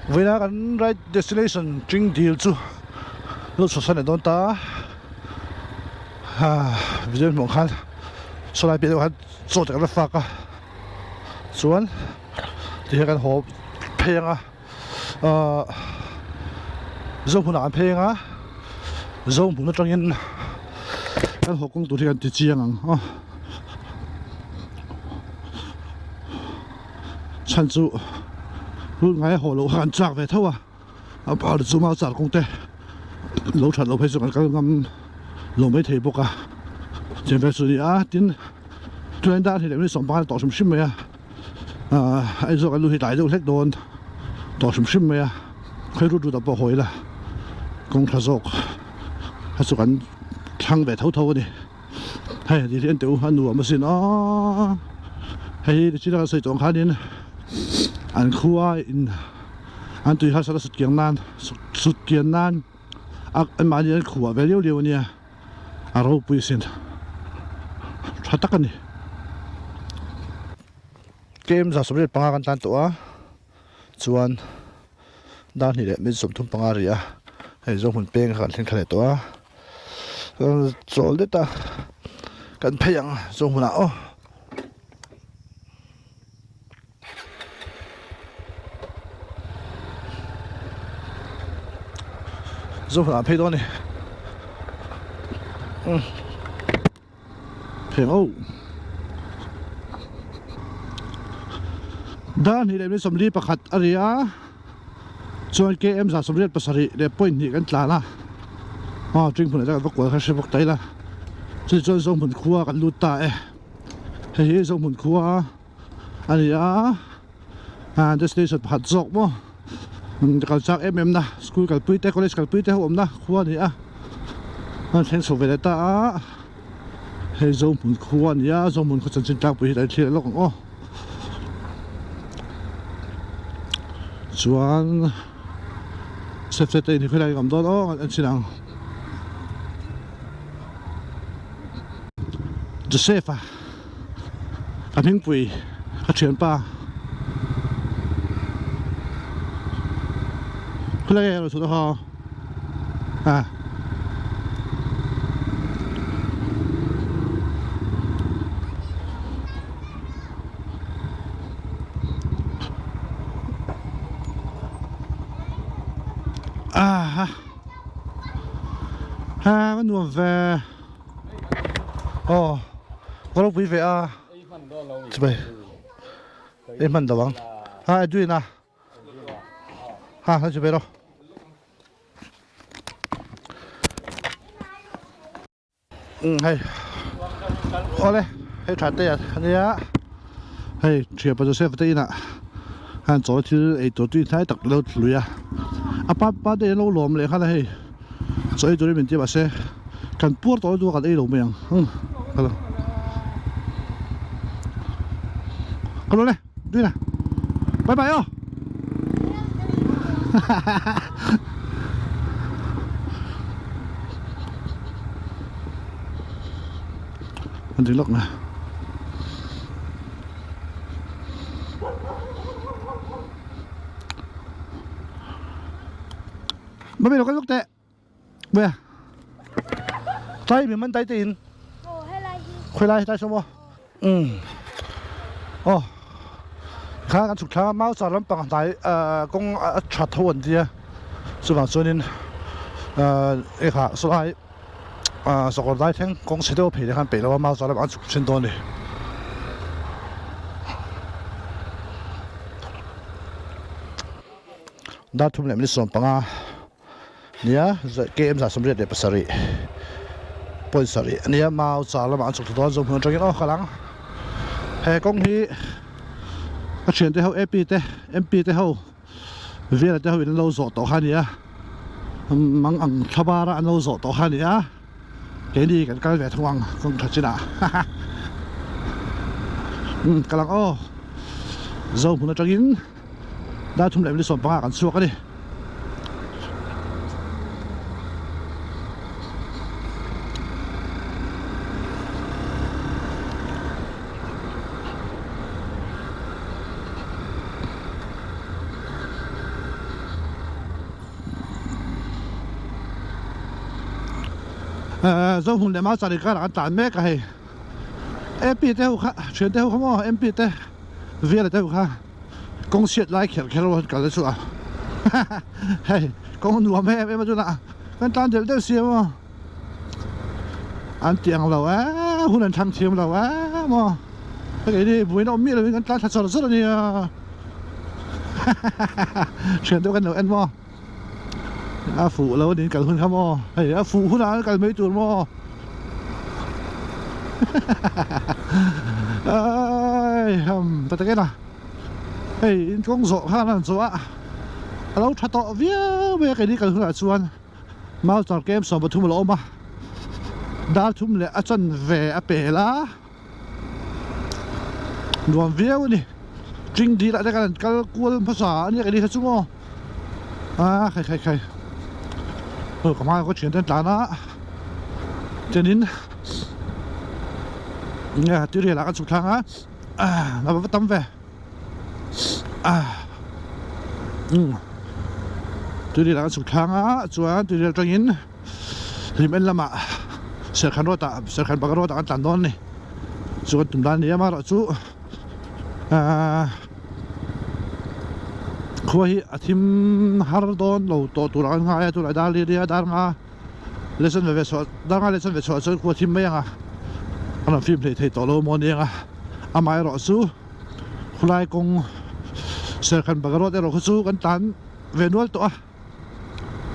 Với là cái right destination chính deal chú lúc xuất hiện đón ta ví dụ một khăn sau này biết được hắn做这个发个chuẩn thì cái hộp phèn dùng phụ nữ phèn dùng phụ nữ trong nhân cái hộp công tụ thì cái tự chiang chân chú lúc ngay hồ lô hàng trạc về thâu bảo được chú mau trả công tệ lỗ chặt lỗ phải dùng cái ngâm lỗ mấy thầy bốc trên về xử lý tin chuyện đã thì để mình sống ba tỏ sum sim mày ai rồi cái lối đại rồi hết đồn tỏ sum sim mày khơi rút được bao hồi là công thợ dọc hay số cái thang về thâu thâu đi hay thì hiện tiểu anh nuôi mà xin hay chỉ là xây dựng khá đến anh khua in anh tùy hai sao sụt kiên nan anh mà anh khua về liêu nha rồi bùi xin thật tắc anh game giờ sắp đến bằng tan tụa chuan đan thì để mình sum thum bằng ria hay dùng mình peng khăn thiên khăn tụa rồi đấy ta cần phải yang dùng nào dùng làm phê đó này phê ô đan thì đem sầm li bạc hạt area cho cái em giả sầm li bạc sari để point thì cái là trinh phụ này ra cái quần khai bọc tay là chỉ cho dùng mình khua cái lụt tay hay dùng mình khua area destination hạt dọc mà cái chắc em na school cái bưởi college cái bưởi hôm na khua này anh thấy số về ta hay dùng mình khua này dùng mình có chân chân trang bưởi đại thì lúc chuan xếp tay thì phải lại cầm đó anh xin rằng Joseph anh hình bưởi anh chuyển ba 플레이어 저도 cái nuông về có lúc về vậy em mình đâu bằng đuôi na nó chụp về đâu hay ole hay trả tiền anh nhá hay chuyện bây giờ sẽ phải nè anh chỗ thì chỗ tuy thái đặc lâu lùi ba đây lâu lòm lại khá là hay chỗ chỗ này mình chỉ bảo xe cần buốt tối đua cái đây lâu miệng cái này đi nè bye bye anh thấy lộc nè mà bây giờ cái lúc tệ bây giờ tay mình tay tiền khơi lại tay xong không khá cái chụp khá máu sao lắm bằng tay cũng chặt thôn gì số bằng số nên cái khá số này số còn đại thiên cũng sẽ đâu phải để khăn bể đâu máu sao lắm ăn chụp trên đó này đã thùng lại mình sống bằng nia game za somret de pasari point sari nia mau cha la ma chuk to zo phun tang no khalang he kong hi a chen te ho ep te mp te ho về là tới hồi lâu rồi tổ khăn nhá mang ăn thà ba ra lâu rồi tổ khăn nhá cái đi cái về thằng không thật chứ nào cái lăng ô dâu muốn nó cho in đã thùng lại đi sồn baกันsuộc cái đi dâu muốn để máu ra đi cái là tàn mẹ cái em bị đeo khá chuyện đeo không em bị đeo về là đeo khá công việc lại khéo rồi cả đấy à hey công nuông em mà chú nè cái tan đều đeo xiêm mà anh tiếng lâu á huấn luyện thăng chiêm lâu á mà cái gì buổi nó miết là cái tan thật sự rất là nhiều chuyện đeo cái nào em mà phụ lâu đến cả hơn không mà hey phụ huấn luyện cả mấy tuần mà ơi ta cái nào hey công rộ ha là rộ à lâu thật to về cái đi cái là chuan mau chọn game xong thum lỗ mà đã thum lệ chân về bể lá luồng véo đi trinh đi lại cái cuốnภาษา này cái đi thật chung khai có mai có chuyện đến tán á cho nên nghe tiêu đề là cái chục thang á nó vẫn tắm về tiêu đề là cái chục thang á chuan tiêu đề cho in thì mình làm sẽ khăn bạc rồi ta ăn đòn này chuan tụm đan này mà rồi chú khôi thím har đòn lâu to tụi anh ngay tụi lại đa đi đa nga lesson về số đa nga lesson về số cho khôi thím mấy anh phim thì tổ lâu món này mai rồi chú khôi công sẽ khăn bạc rồi để rồi chú cái tán về nuôi tụi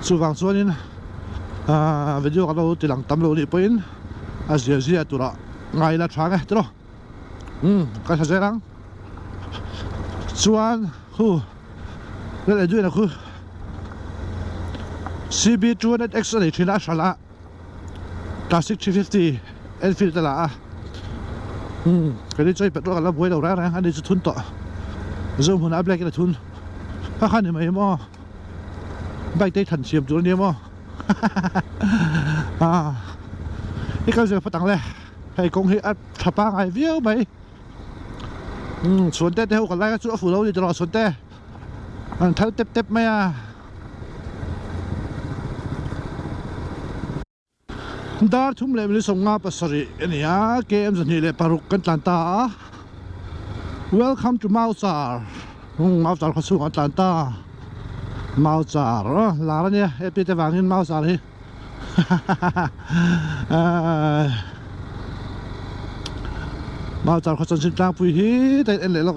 chú vàng chú nên video cái đâu thì lăng tắm lâu đi pin gì tụi đó ngay là sáng cái đó cái gì lắm chuan đây là chuyện nào CB 200X này chuyên áp sala Classic 350 Enfield là cái này chơi petrol là buổi đầu ra anh đi thun to zoom hun áp lại cái thun các khán này mà bay tay thần xiêm chỗ này mà cái gì phát tăng lên hay công hệ tháp ba ngày viết mấy xuân tết theo còn lại cái chỗ phủ lâu đi cho xuân tết anh thấy tép mấy đã thum lệ mình sống ngáp sorry này game dân này paruk kan Atlanta welcome to Mausar Mausar có xuống Atlanta Mausar là cái này em biết vàng in Mausar đi Mausar có sân sinh trang vui hí tại anh lại lọc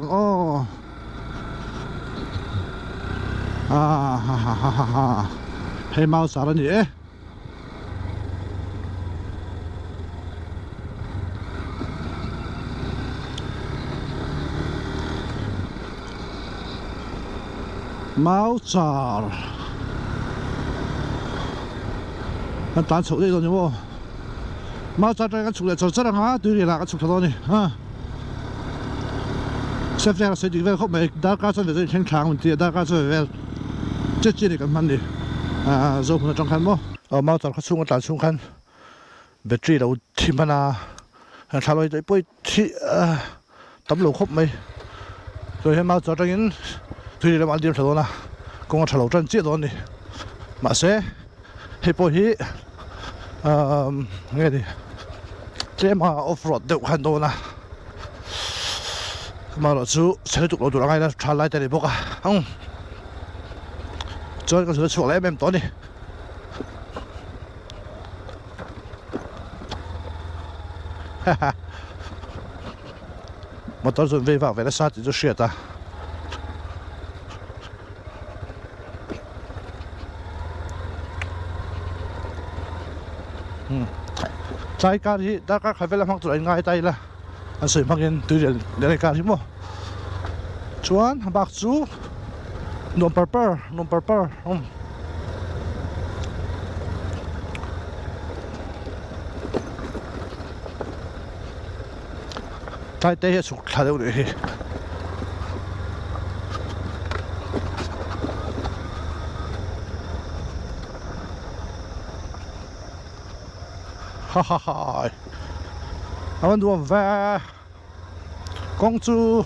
hay Mausar này Mausar anh tán sổ đây rồi nhỉ bố Mausar cái chụp lại cho rất là ngã tuy là cái chụp thật đó nhỉ xếp ra là sẽ đi về không mấy đã cá cho về trên kháng mình thì đã cá cho về chết chết này cái mặn đi rồi mình trong khăn bố Mausar cái xuống tán xuống khăn battery đầu thì mà na tháo lại tới bôi thì tấm lồng khóc mấy rồi hiện Mausar trong những tuy là ăn điểm thật đó công ăn lâu chân chết đó này mà sẽ hay bôi hi nghe đi cái mà off-road được hành đó mà nó chú sẽ tục lâu tụi ngay là trả lại tại đây bốc không cho cái sự chuộc lại em đó đi mà tôi rồi về vào về là sao thì tôi shit trái cá thì đã các khai về làm hàng tụi anh ngay tay là anh sửa bằng cái tùy để cà thì mua chuan bạc chú nuông purple tai tê sụt thà đâu đấy ha ha ha anh đuổi về công chúa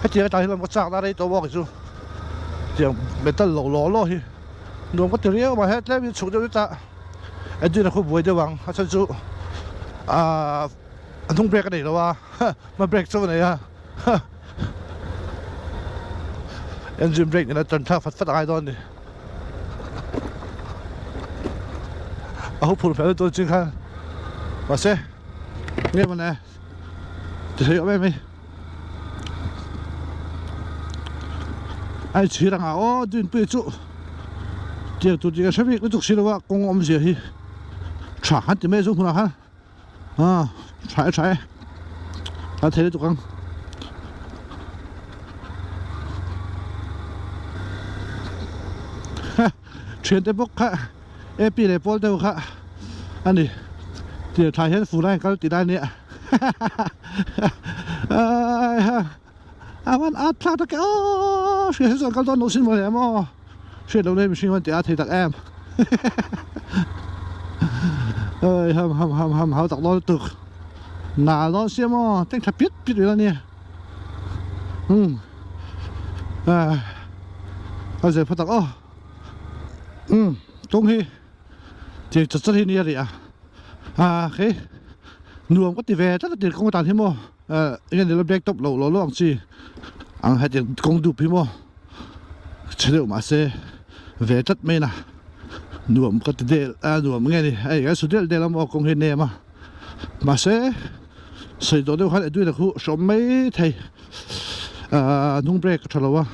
cái chuyện tại làm có chắc ra đây tôiบอกchứ chuyện bị tao lỗ hi đuổi có tiền mà hết lấy sụt cho ta anh đi là không vui đâu bằng hắn chân chú anh không break cái này đâu à mà break số này à engine break này là trần thao phát ai đó đi hút phun phải tôi chưa khăn và xe nghe mà nè thì thấy ở bên ai chỉ rằng ô tuyên bố chú tiền tụi chị sẽ bị cái tục xí đâu công ông gì hi trả hắn thì mấy số phun nào ha trái anh thấy đấy tụi con chuyện tới bốc khá ép này bol đâu khá anh đi thì thay hết phụ này cái tỷ đây nè anh ăn thang tất cả chuyện hết rồi cái đó nó xin một em mà chuyện đâu đây mình xin một tỷ thì tặng em ơi hầm hậu tặng đó được nà đó xem mà tên thật biết rồi nè bây giờ phát tặng công hi thì chất hi nè đấy cái nuông có tỷ về rất là tiền công tàn thêm mà cái này là break top lỗ anh chị anh hay tiền công đủ thêm mà chế độ mà xe về chất mấy nè nuông có tỷ để nuông nghe đi cái số tiền để làm mà công hi nè mà xe xây đồ đâu hay là đuôi là khu số mấy thầy nung break cho lâu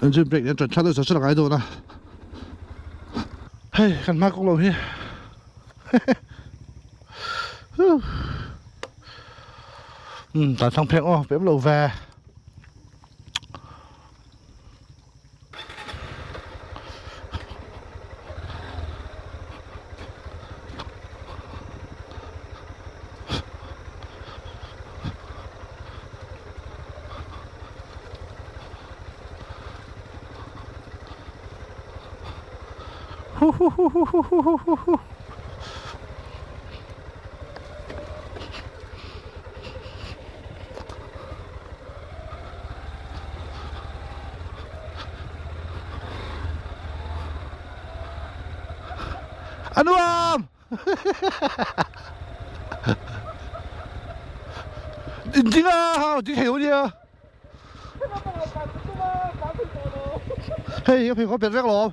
engine break nên trần chắc là sẽ là cái đồ nè hey khăn má cũng lâu hi tại thằng phèn bếp lâu về anh Uam chính à chính hiểu gì à hey cái phim có biệt rất lộn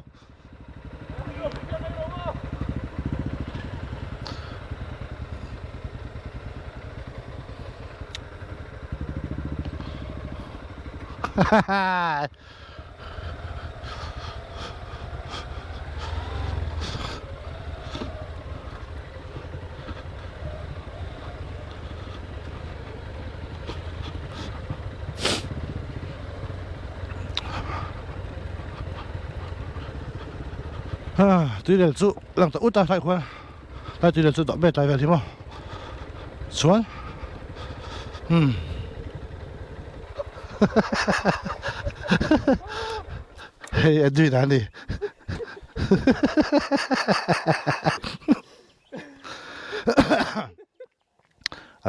tuy là chú làm ta út ta thay khoan đây tuy là chú đọc bê tay về thì mà xuống hey anh duy đi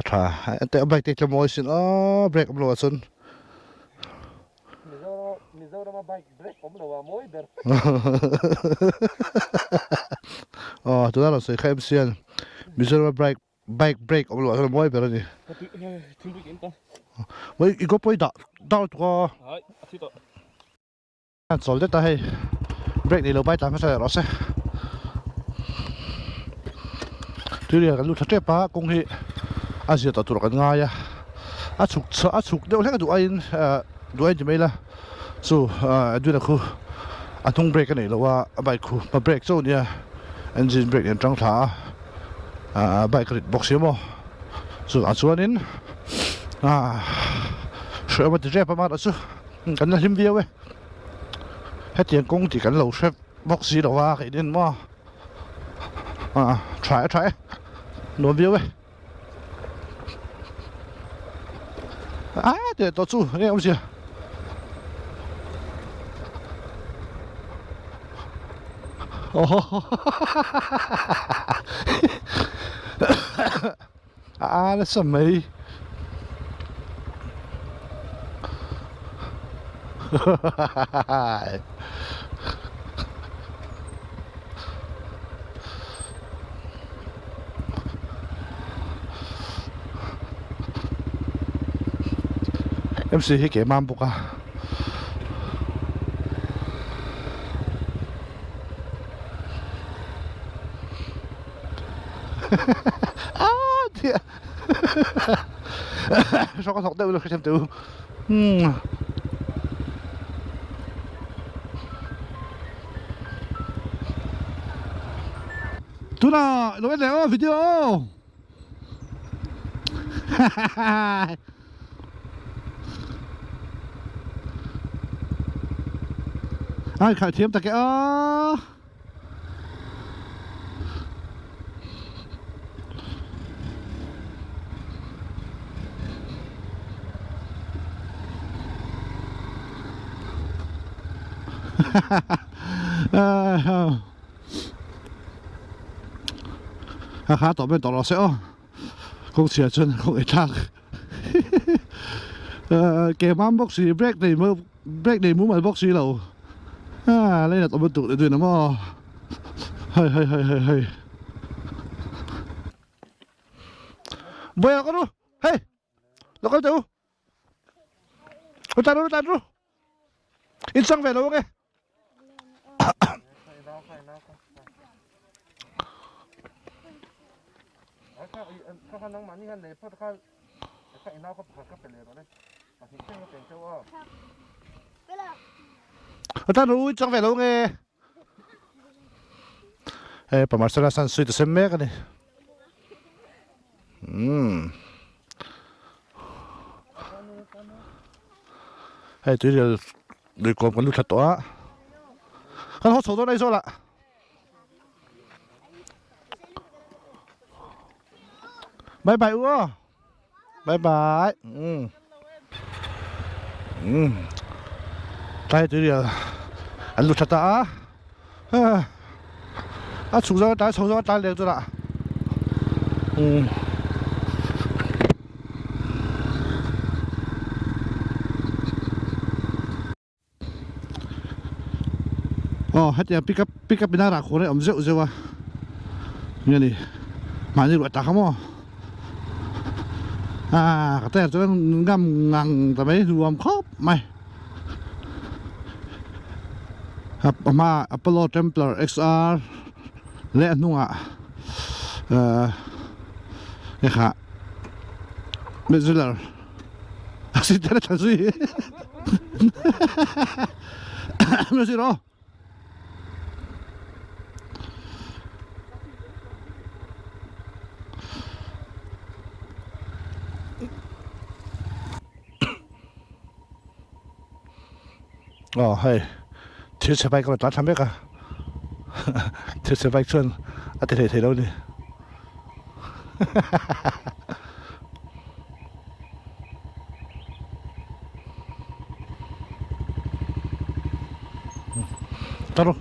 thà anh tự bay cho mồi xin break ông lúa xuân tụi nó là sẽ khai xiên bây giờ mà break ông lúa nó mồi về rồi nhỉ mấy cái bôi đau tụi anh solve ta hay break này lâu bay ta phải sai rồi sẽ tuy là cái lúc thật ba công hệ anh sẽ tạo được cái ngay à chụp đâu hết cái tụi anh chỉ mấy là so tuy là khu anh không break cái này là bài khu mà break số nha engine break yang trắng thả bài cái box mà so anh xuống đến sửa một cái mà đó chứ Cần là thêm view ấy hết tiền công thì cần lẩu xếp bóc xí đầu vào cái đến mà try nó view ấy để tôi chú nghe ông gì that's a me. Em sẽ cái mam bốc à. Thiệt. Sao có thọc tiêu được xem tiêu. Tú nào, nó biết đấy video. Ai khởi thiếm ta cái khá tỏ bên tỏ nó sẽ không xỉa chân không ấy thang kẻ mám boxy break này muốn mà boxy đâu lấy là tỏ bên tụ để tuyển nó mà hơi bây giờ con đu hey nó con tụ con ta đu in sang về đâu ngheน้องมันนี่กันเลยเพราะเขาไอ้น้าเขาผัดกับไปเลยเลยมาถึงเส้นก็เป็นเจ้าอ้อ ta đu in sang về đâu nghe bà mặt sẽ là sản xuất xem mẹ cái này tôi giờ được còn con lúa thật to con hot số đó đây rồi ạ bye bye ua bye bye tay tôi giờ anh lúa thật ta xuống ra tay liền rồi ạ hết giờ pick up bên nào khổ đấy ẩm rượu rồi nghe đi mà như vậy ta không cái tay tôi ngâm ngang tại mấy rùm khóc mày mà Apollo Templar XR lẽ nung cái khác bây giờ là xin thế là gì nó gì đó hey thiếu xe bay có tát tham biết à thiếu xe bay xuân thấy đâu đi tao đâu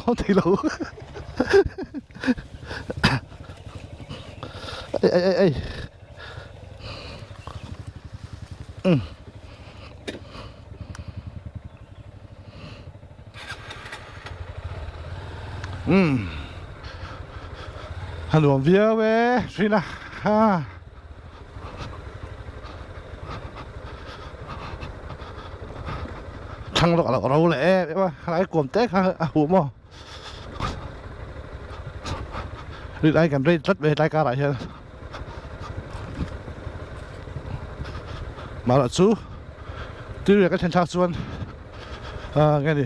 không thấy đâu ê hắn luồng vía về suy na thằng đó là đâu lẽ mà lại cuồng tết hùm mà đi đây cầm đây rất về tay ca lại hơn mà là chú từ việc cái chân thang xuân nghe đi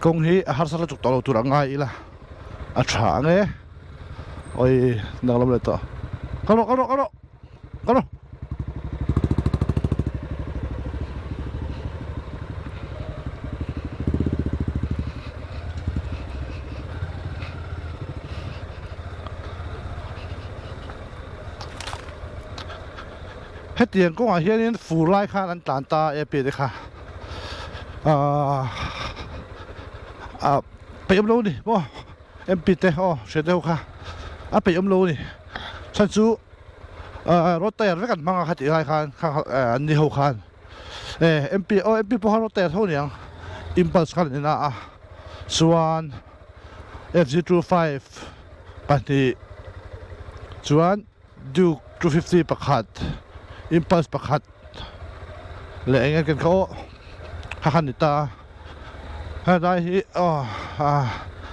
công hi hát sao chụp tàu tụi ngay là trả nghe ôi đang làm lại to có hết tiền cũng ở hiện phủ lại khá anh tàn ta em bị đấy kháไปอมโลนี่บ่เอ็มพีเตอ๋อเสร็จแล้วค่ะไปอมโลนี่ฉันสู้รถเตะแล้วกันมังคัดอะไรคันอันนี้หัวคันเอ็มพีพอรถเตะเท่านี้อิมพัลส์คันนี่นะส่วน FZ25 ปันที่ส่วน Duke 250ประคัดอิมพัลส์ประคัดและเงี้ยกันเขาคันนี่ตาได้ที่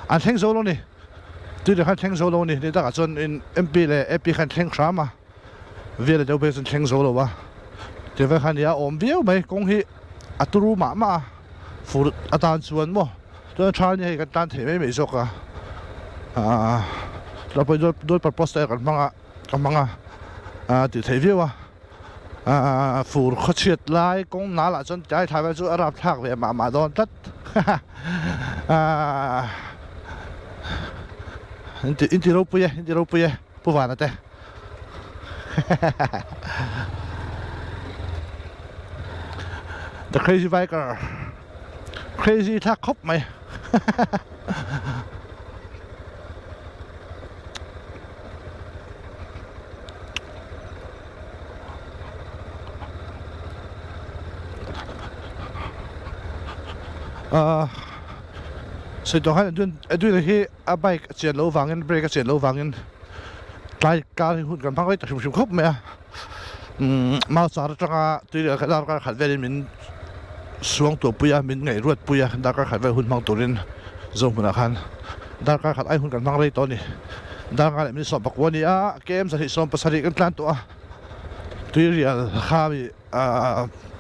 อันเท่งโซโลนี่ที่เดี๋ยวคันเท่งโซโลนี่ตั้งแต่จนเอ็มพีเลยเอ็มพีคันเท่งสามอ่ะเวียร์เดี๋ยวไปจนเท่งโซโลวะเดี๋ยวไปคันนี้อมเวียวไหมกงฮีอัตรูมาฟูอัตานส่วนมั้งตัวชาเนี่ยกันตันเทไม่จบอ่ะเราไปโดนปัดโปสเตอร์กันมั้งติดเทวิวอ่ะฟูเขาเฉียดไล่กงนาละจนใจไทยไปจู่อารับทักไปมาโดนตัดinti rupu ya puvana te the crazy biker crazy ถ้าครบไหมสุดท้ายด้วยที่อาไปเสียนโลวังเงินเบรกเสียนโลวังเงินไล่การหุ่นกันพังไว้แต่ชุ่มครบไหมมาสารจังตัวเดียวกันดาร์การขัดเวลิมินสวงตัวปุยมินไงรวดปุยดาร์การขัดเวหุ่นพังตัวนี้จงมันขันดาร์การขัดไอหุ่นกันพังเลยตอนนี้ดาร์การมินสอบปักวันนี้เกมสถิตสมประสิทธิ์กันกลางตัวตัวเดียวข้ามี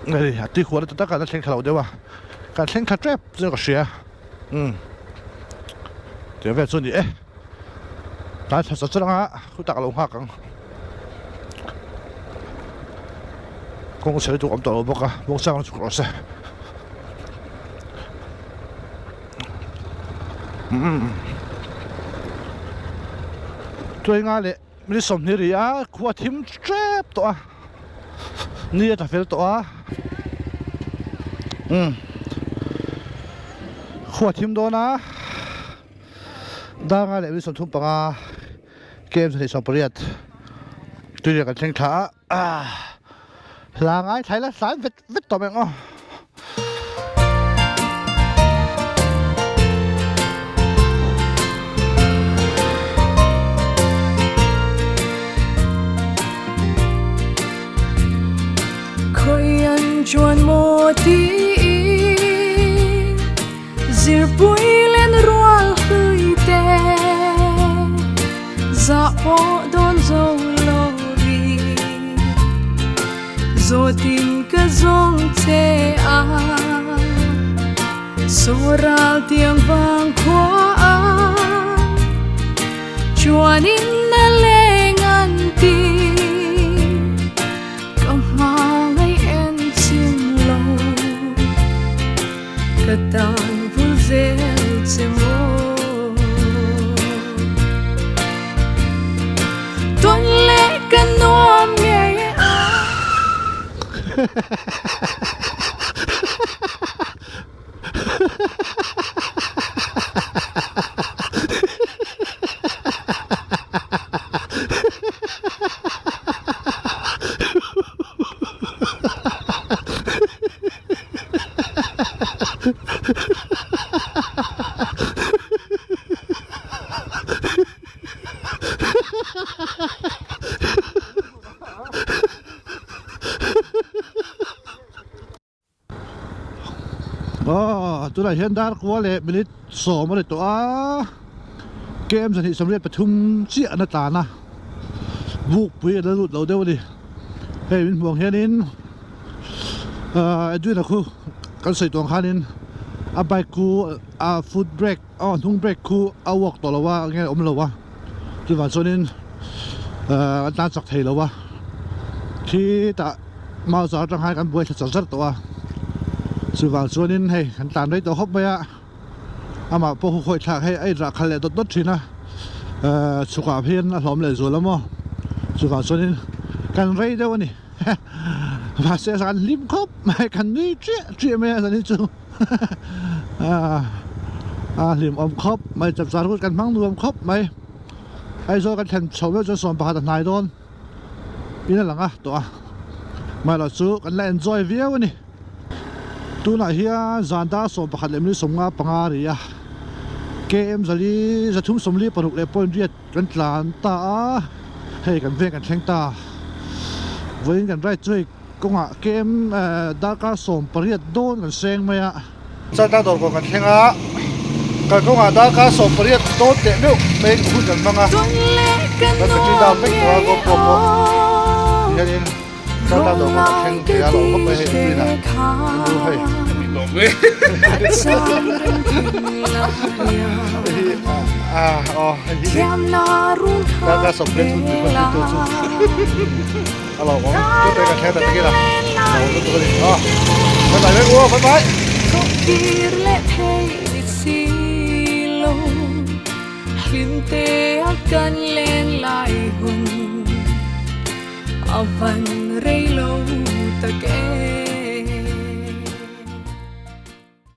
ไงที่หัวเราจะต้องการเล่นข่าวเดียวว่าการเล่นขัดแทบเรื่องก็เสียเดี๋ยวไปส่วนนี้ตายสัตว์สัตว์นะคุณตักลงหักกันคงเสียตัวอันตัวเราบอกว่าสร้างสุขรสตัวงานเลยไม่ได้สมนี่หรือขวดทิมเจ็บตัวนี่จะเฟลตัวขวดทิมโดนนะได้งานเลยไม่สนทุ่มปังเกมสนิทสมปรียดตัวเดียวกันเชิงท้าลางไอ้ไทยละสารวิทต่อไปอ๋อชวนโมทีซิร์ปุยเล่นรัวหุยเตจะพอโดนโซโลวีโซตินก็ซงเทอาโซราเตียงบางขวาชวนอินนั่นเลงันตีKatan vuzel tsemo Ton le kanom yeตัวไหนเห็นดาร์กวอลเล่มินิทสองมาเลยตัวเกมสถิตสำเร็จประชุมเชี่ยนาตานะบุกไปแล้วหลุดเราเดี๋ยวดิเฮ้ยมินห่วงเฮนินด้วยนะครูกันใส่ตัวข้านินไปครูฟูดเบรกทุ่งเบรกครูเอาวอกต่อละว่าไงอมละวะ คือว่าส่วนนี้อันนั้นสักเท่แล้ววะที่แต่มาสอนจังหายกันบวยสัดตัวคือว่าส่วนนี้ให้ขันตามได้ตัวครบไปอะอามาพวกคุยทักให้ไอ้รักเขาเลยตัวทีนะสุขภาพเพี้ยนหอมเลยส่วนแล้วมั้งสุขภาพส่วนนี้กันไรเดี๋ยววันนี้ภาษาสารลิมครบไม่กันนี่เจี๊ยไม่สันนิษฐานลิมอมครบไม่จับสารพูดกันมั่งรวมครบไหมไอ้โซกันแทนชาวเวลจะสอนประหารนายโดนปีนั่นหลังตัวไม่เราสู้กันเล่นจอยเวียวันนี้ตัวไหนเฮียจานตาสอนประหารเล่มนี้สมงาปังอารีอะเกมจะลีจะทุ่มสมรีปนุกเล่ปนเรียดกันหลานตาให้กันเวียกันแทงตาเว้นกันไรช่วยก็ว่าเกมดาร์กสมปริยัดโดนกันเซ็งไหมอะจะตั้งตัวกันแทงอ่ะกันก็ว่าดาร์กสมปริยัดโดนเตะนิ้วไม่พูดกันบ้างอ่ะแล้วก็จีดาวไม่ตัวก็โปรโมยันจะตั้งตัวกันแทงเสียหลงก็ไปเห็นดีนะดูให้หลงเลยอ๋อที่ดาร์กสมปริยัดถูกเป็นตัวสุดอะไรวะก็ไปกันแทงแต่กี้ล่ะเราก็ตัวนี้อ๋อไปไหนไม่รู้ไปกันเล่นลายหุ่นเอาฟันเรโลตะแก